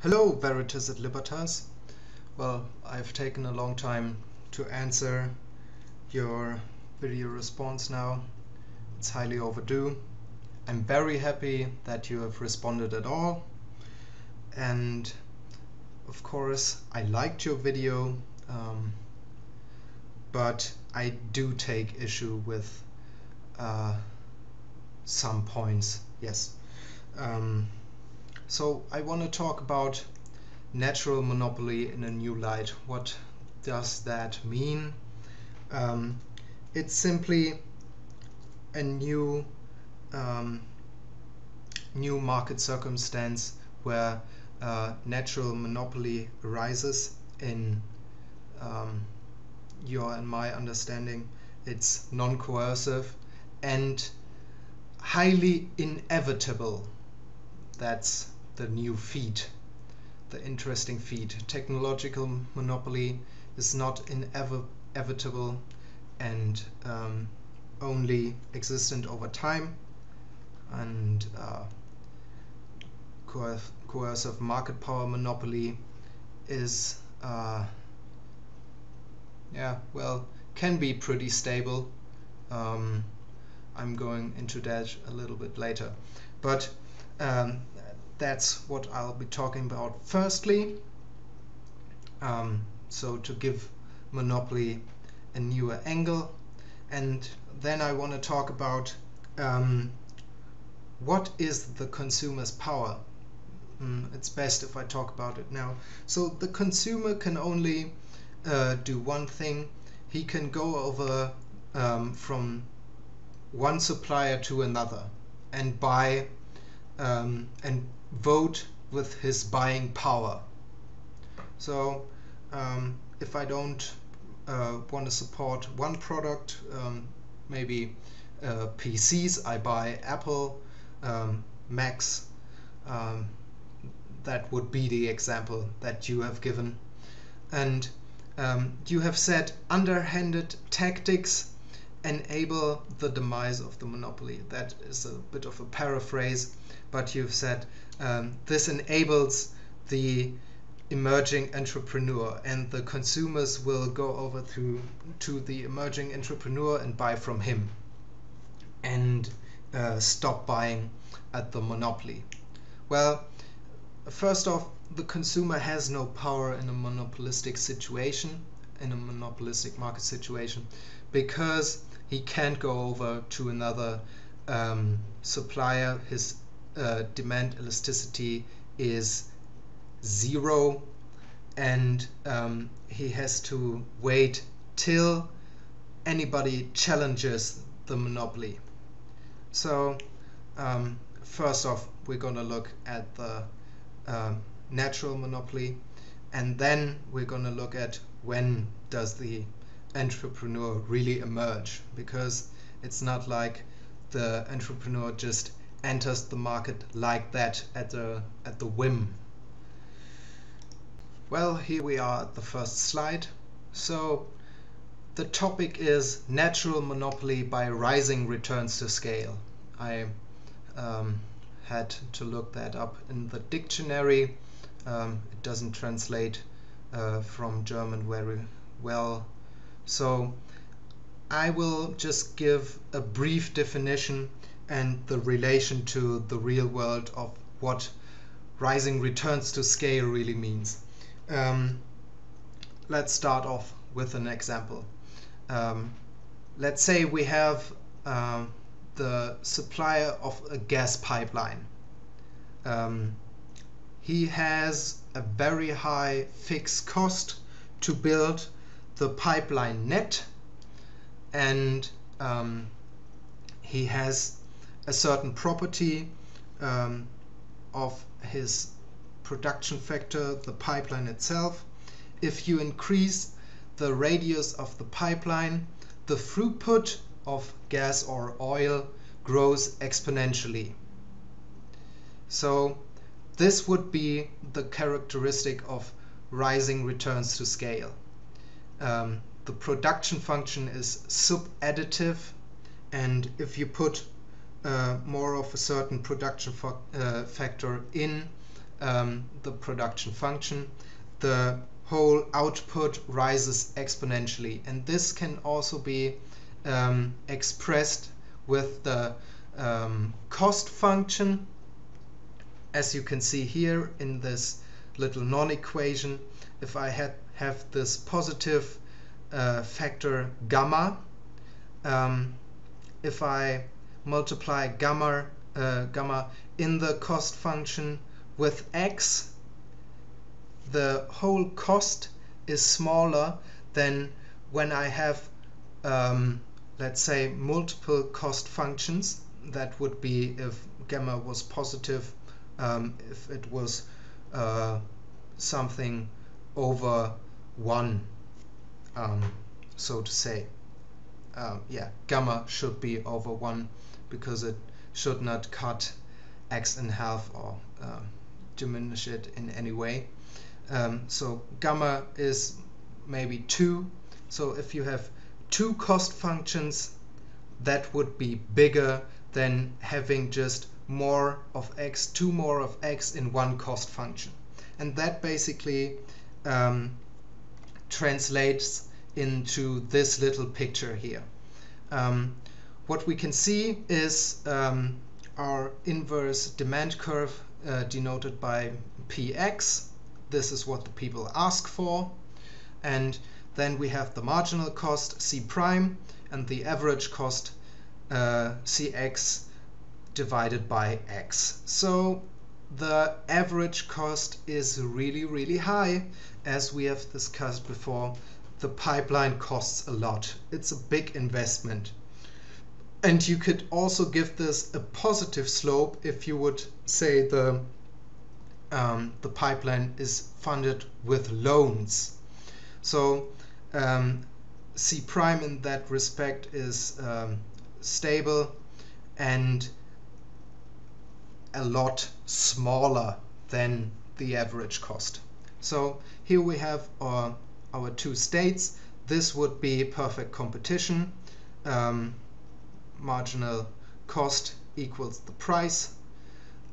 Hello, veritas at libertas. Well, I've taken a long time to answer your video response now. It's highly overdue. I'm very happy that you have responded at all. And of course, I liked your video, but I do take issue with some points, yes. So I want to talk about natural monopoly in a new light. What does that mean? It's simply a new market circumstance where natural monopoly arises. In your and my understanding, it's non-coercive and highly inevitable. That's the new feat, the interesting feat. Technological monopoly is not inevitable and only existent over time, and coercive market power monopoly is can be pretty stable. I'm going into that a little bit later, but that's what I'll be talking about firstly. So to give monopoly a newer angle, and then I want to talk about what is the consumer's power. It's best if I talk about it now. So the consumer can only do one thing. He can go over from one supplier to another and buy and vote with his buying power. So if I don't want to support one product, maybe PCs, I buy Apple, Macs. That would be the example that you have given. And you have said underhanded tactics enable the demise of the monopoly. That is a bit of a paraphrase, but you've said this enables the emerging entrepreneur, and the consumers will go over to the emerging entrepreneur and buy from him and stop buying at the monopoly. Well, first off, the consumer has no power in a monopolistic situation, in a monopolistic market situation, because he can't go over to another supplier. His demand elasticity is 0, and he has to wait till anybody challenges the monopoly. So first off, we're going to look at the natural monopoly, and then we're going to look at when does the entrepreneur really emerge, because it's not like the entrepreneur just enters the market like that at the whim. Well, here we are at the first slide. So the topic is natural monopoly by rising returns to scale. I had to look that up in the dictionary. It doesn't translate from German very well. So I will just give a brief definition and the relation to the real world of what rising returns to scale really means. Let's start off with an example. Let's say we have the supplier of a gas pipeline. He has a very high fixed cost to build the pipeline net, and he has a certain property of his production factor, the pipeline itself. If you increase the radius of the pipeline, the throughput of gas or oil grows exponentially. So this would be the characteristic of rising returns to scale. The production function is sub-additive, and if you put more of a certain production factor in, the production function, the whole output rises exponentially. And this can also be expressed with the cost function, as you can see here in this little non-equation. If I have this positive factor gamma, if I multiply gamma in the cost function with x, the whole cost is smaller than when I have let's say multiple cost functions. That would be if gamma was positive, if it was something over 1, so to say. Yeah, gamma should be over 1 because it should not cut x in half or diminish it in any way. So gamma is maybe 2. So if you have 2 cost functions, that would be bigger than having just more of x, 2 more of x in one cost function. And that basically translates into this little picture here. What we can see is our inverse demand curve denoted by px. This is what the people ask for. And then we have the marginal cost C prime and the average cost Cx divided by x. So the average cost is really, really high. As we have discussed before, the pipeline costs a lot. It's a big investment. And you could also give this a positive slope if you would say the pipeline is funded with loans. So C prime in that respect is stable and a lot smaller than the average cost. So here we have our 2 states. This would be perfect competition. Marginal cost equals the price.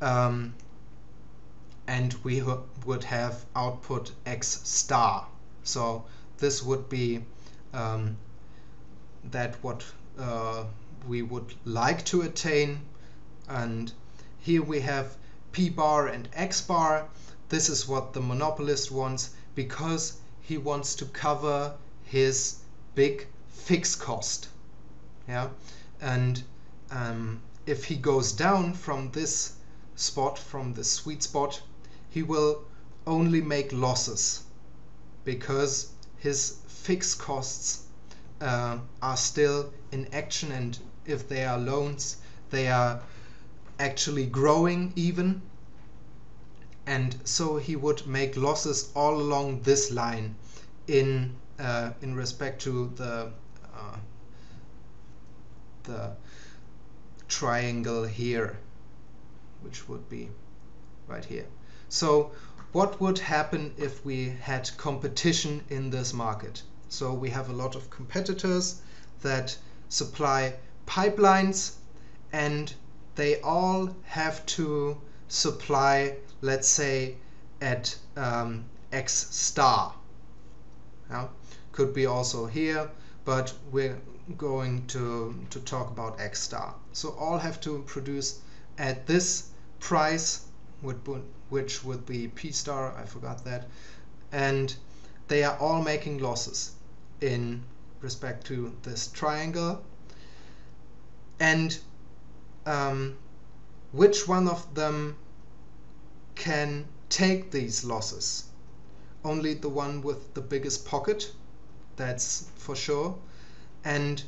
And we would have output x star. So this would be that what we would like to attain. And here we have p bar and x bar. This is what the monopolist wants because he wants to cover his big fixed cost. Yeah, and if he goes down from this spot, from the sweet spot, he will only make losses because his fixed costs are still in action, and if they are loans, they are actually growing even, and so he would make losses all along this line in respect to the triangle here, which would be right here. So what would happen if we had competition in this market? So we have a lot of competitors that supply pipelines, and they all have to supply, let's say, at x star. Yeah? Could be also here, but we're going to talk about x star. So all have to produce at this price, which would be p star, I forgot that, and they are all making losses in respect to this triangle. And which one of them can take these losses? Only the one with the biggest pocket, that's for sure. And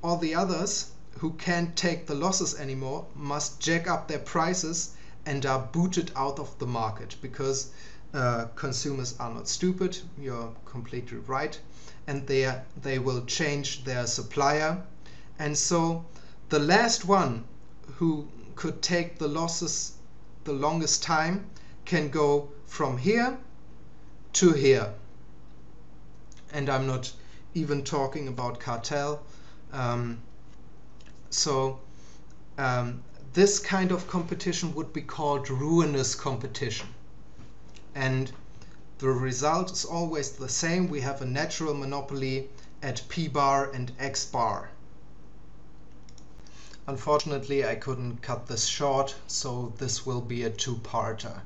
all the others who can't take the losses anymore must jack up their prices and are booted out of the market, because consumers are not stupid, you're completely right, and they will change their supplier. And so the last one who could take the losses the longest time can go from here to here. And I'm not even talking about cartel. This kind of competition would be called ruinous competition. and the result is always the same. We have a natural monopoly at P bar and X bar. Unfortunately, I couldn't cut this short, so this will be a two-parter.